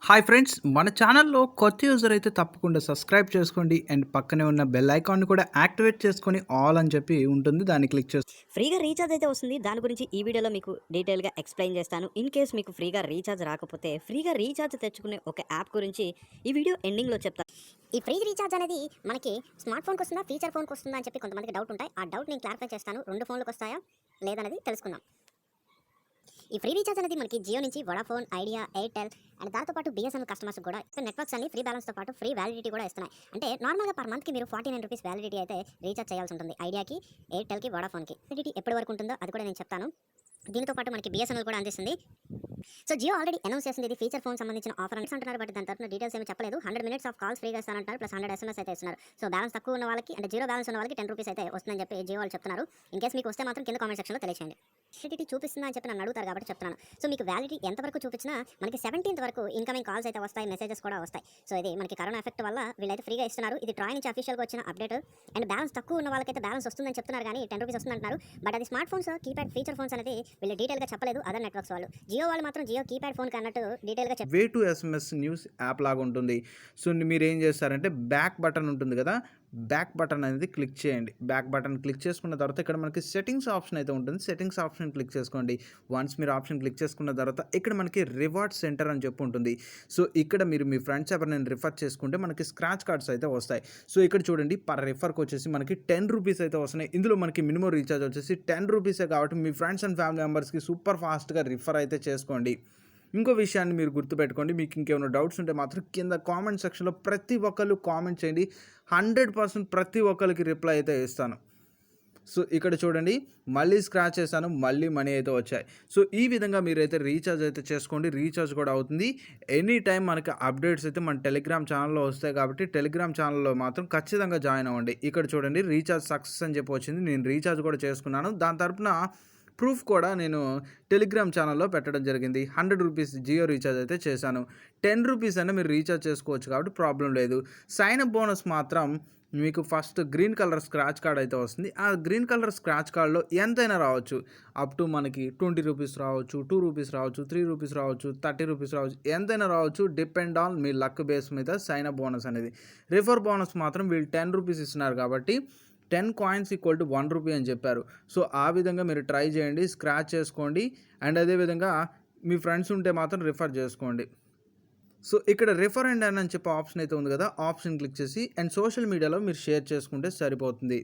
Hi friends, మన ఛానల్లో కొత్త యూజర్ అయితే తప్పకుండా సబ్స్క్రైబ్ చేసుకోండి అండ్ పక్కనే ఉన్న బెల్ ఐకాన్ కూడా యాక్టివేట్ చేసుకొని ఆల్ అని చెప్పి ఉంటుంది, దాన్ని క్లిక్ చేసి ఫ్రీగా రీఛార్జ్ అయితే వస్తుంది. దాని గురించి ఈ వీడియోలో మీకు డీటెయిల్‌గా ఎక్స్‌ప్లెయిన్ చేస్తాను. ఇన్ కేస్ మీకు ఫ్రీగా రీఛార్జ్ రాకపోతే ఫ్రీగా రీఛార్జ్ తెచ్చుకునే ఒక యాప్ గురించి ఈ వీడియో ఎండింగ్‌లో చెప్తాను. ఈ ఫ్రీ రీఛార్జ్ అనేది మనకి స్మార్ట్ ఫోన్‌కి వస్తుందా, ఫీచర్ ఫోన్‌కి వస్తుందా అని చెప్పి కొంతమందికి డౌట్ ఉంటాయి. ఆ డౌట్ నేను క్లారిఫై చేస్తాను. 2 ఫోన్‌లకి వస్తాయా లేదనేది తెలుసుకుందాం. ఈ ఫ్రీ రీఛార్జ్ అనేది మనకి జియో నుంచి వోడాఫోన్, ఐడియా, ఎయిర్టెల్ అండ్ దాంతో పాటు బిఎస్ఎన్ఎల్ కస్టమర్స్ కూడా నెట్వర్క్స్ అన్ని ఫ్రీ బ్యాలెన్స్తో పాటు ఫ్రీ వ్యాలిడిటీ కూడా ఇస్తున్నాయి. అంటే నార్మల్గా పర్ మంత్కి మీరు 49 రూపీస్ వ్యాలిడిటీ అయితే రీఛార్జ్ చేయాల్సి ఉంటుంది. ఐడియాకి, ఎయిర్టెల్కి, వోడాఫోన్కి. వ్యాలిడిటీ ఎప్పటి వరకు ఉంటుందో అది కూడా నేను చెప్తాను. దీనితో పాటు మనకి బిఎస్ఎన్ఎల్ కూడా అందిస్తుంది. సో జియో ఆల్రెడీ అనౌన్స్ చేసింది ఇది ఫీచర్ ఫోన్ సంబంధించిన ఆఫర్ అని అంటున్నారు. బట్ దాని తరపున డీటెయిల్స్ ఏమీ చెప్పలేదు. 100 మినిట్స్ ఆఫ్ కాల్స్ ఫ్రీగా ఇస్తానంటారు. ప్లస్ 100 SMS అయితే ఇస్తున్నారు. సో బ్యాలెన్స్ తక్కువ ఉన్న వాళ్ళకి అంటే జీరో బ్యాలెన్స్ ఉన్న వాళ్ళకి 10 రూపీస్ అయితే వస్తుందని చెప్పి జియో వాళ్ళు చెప్తున్నారు. ఇన్ కేస్ మీకు వస్తే మాత్రం కింద కామెంట్ సెక్షన్లో తెలియచేయండి. వ్యాలిడిటీ చూపిస్తుందా అని చెప్పి నన్ను అడుగుతారు కాబట్టి చెప్తున్నాను. సో మీకు వ్యాలిడిటీ ఎంతవరకు చూపించినా మనకి 17th వరకు ఇన్కమింగ్ కాల్స్ అయితే వస్తాయి, మెసేజెస్ కూడా వస్తాయి. సో ఇది మనకి కరోనా ఎఫెక్ట్ వల్ల వీళ్ళైతే ఫ్రీగా ఇస్తున్నారు. ఇది ట్రాయ్ నుంచి అఫీషియల్గా వచ్చిన అప్డేట్. అండ్ బ్యాలెన్స్ తక్కువ ఉన్న వాళ్ళకైతే బ్యాలెన్స్ వస్తుందని చెప్తున్నారు, కానీ 10 రూపీస్ వస్తుందంటున్నారు. బట్ అది smart phones, keypad feature phones అనేది వీళ్ళు డీటెయిల్గా చెప్పలేదు. అదర్ నెట్వర్క్స్ వాళ్ళు, జియో వాళ్ళు మాత్రం జియో కీప్యాడ్ ఫోన్ అన్నట్టు డీటెయిల్గా way to SMS news app లాగా ఉంటుంది. సో మీరు ఏం చేస్తారంటే బ్యాక్ బటన్ ఉంటుంది కదా, బ్యాక్ బటన్ అనేది క్లిక్ చేయండి. బ్యాక్ బటన్ క్లిక్ చేసుకున్న తర్వాత ఇక్కడ మనకి సెట్టింగ్స్ ఆప్షన్ అయితే ఉంటుంది. సెట్టింగ్స్ ఆప్షన్ క్లిక్ చేసుకోండి. వన్స్ మీరు ఆప్షన్ క్లిక్ చేసుకున్న తర్వాత ఇక్కడ మనకి రివార్డ్ సెంటర్ అని చెప్పి ఉంటుంది. సో ఇక్కడ మీరు మీ ఫ్రెండ్స్ ఎవరైనా రిఫర్ చేసుకుంటే మనకి స్క్రాచ్ కార్డ్స్ అయితే వస్తాయి. సో ఇక్కడ చూడండి, పర్ రిఫర్కి వచ్చేసి మనకి 10 రూపీస్ అయితే వస్తున్నాయి. ఇందులో మనకి మినిమం రీఛార్జ్ వచ్చేసి 10 రూపీసే కాబట్టి మీ ఫ్రెండ్స్ అండ్ ఫ్యామిలీ మెంబర్స్కి సూపర్ ఫాస్ట్గా రిఫర్ అయితే చేసుకోండి. ఇంకో విషయాన్ని మీరు గుర్తుపెట్టుకోండి, మీకు ఇంకేమైనా డౌట్స్ ఉంటే మాత్రం కింద కామెంట్ సెక్షన్లో ప్రతి ఒక్కరు కామెంట్ చేయండి. 100% ప్రతి ఒక్కరికి రిప్లై అయితే ఇస్తాను. సో ఇక్కడ చూడండి, మళ్ళీ స్క్రాచ్ చేశాను, మళ్ళీ మనీ అయితే వచ్చాయి. సో ఈ విధంగా మీరైతే రీఛార్జ్ అయితే చేసుకోండి. రీఛార్జ్ కూడా అవుతుంది. ఎనీ టైం మనకి అప్డేట్స్ అయితే మన టెలిగ్రామ్ ఛానల్లో వస్తాయి కాబట్టి టెలిగ్రామ్ ఛానల్లో మాత్రం ఖచ్చితంగా జాయిన్ అవ్వండి. ఇక్కడ చూడండి, రీఛార్జ్ సక్సెస్ అని చెప్పి వచ్చింది. నేను రీఛార్జ్ కూడా చేసుకున్నాను. దాని తరపున ప్రూఫ్ కూడా నేను టెలిగ్రామ్ ఛానల్లో పెట్టడం జరిగింది. 100 రూపీస్ జియో రీఛార్జ్ అయితే చేశాను. 10 రూపీస్ అయినా మీరు రీఛార్జ్ చేసుకోవచ్చు కాబట్టి ప్రాబ్లం లేదు. సైన్ అప్ బోనస్ మాత్రం మీకు first green colour scratch card అయితే వస్తుంది. ఆ గ్రీన్ కలర్ స్క్రాచ్ కార్డ్లో ఎంతైనా రావచ్చు. అప్ టు మనకి 20 రూపీస్ రావచ్చు, 2 రూపీస్ రావచ్చు, 3 రూపీస్ రావచ్చు, 30 రూపీస్ రావచ్చు, ఎంతైనా రావచ్చు. Depend on me luck base మీద సైన్ అప్ బోనస్ అనేది. రిఫర్ బోనస్ మాత్రం వీళ్ళు 10 రూపీస్ ఇస్తున్నారు కాబట్టి 10 కాయిన్స్ ఈక్వల్ టు 1 రూపీ అని చెప్పారు. సో ఆ విధంగా మీరు ట్రై చేయండి, స్క్రాచ్ చేసుకోండి. అండ్ అదేవిధంగా మీ ఫ్రెండ్స్ ఉంటే మాత్రం రిఫర్ చేసుకోండి. సో ఇక్కడ రిఫర్ అండ్ అని చెప్పి ఆప్షన్ అయితే ఉంది కదా, ఆప్షన్ క్లిక్ చేసి అండ్ సోషల్ మీడియాలో మీరు షేర్ చేసుకుంటే సరిపోతుంది.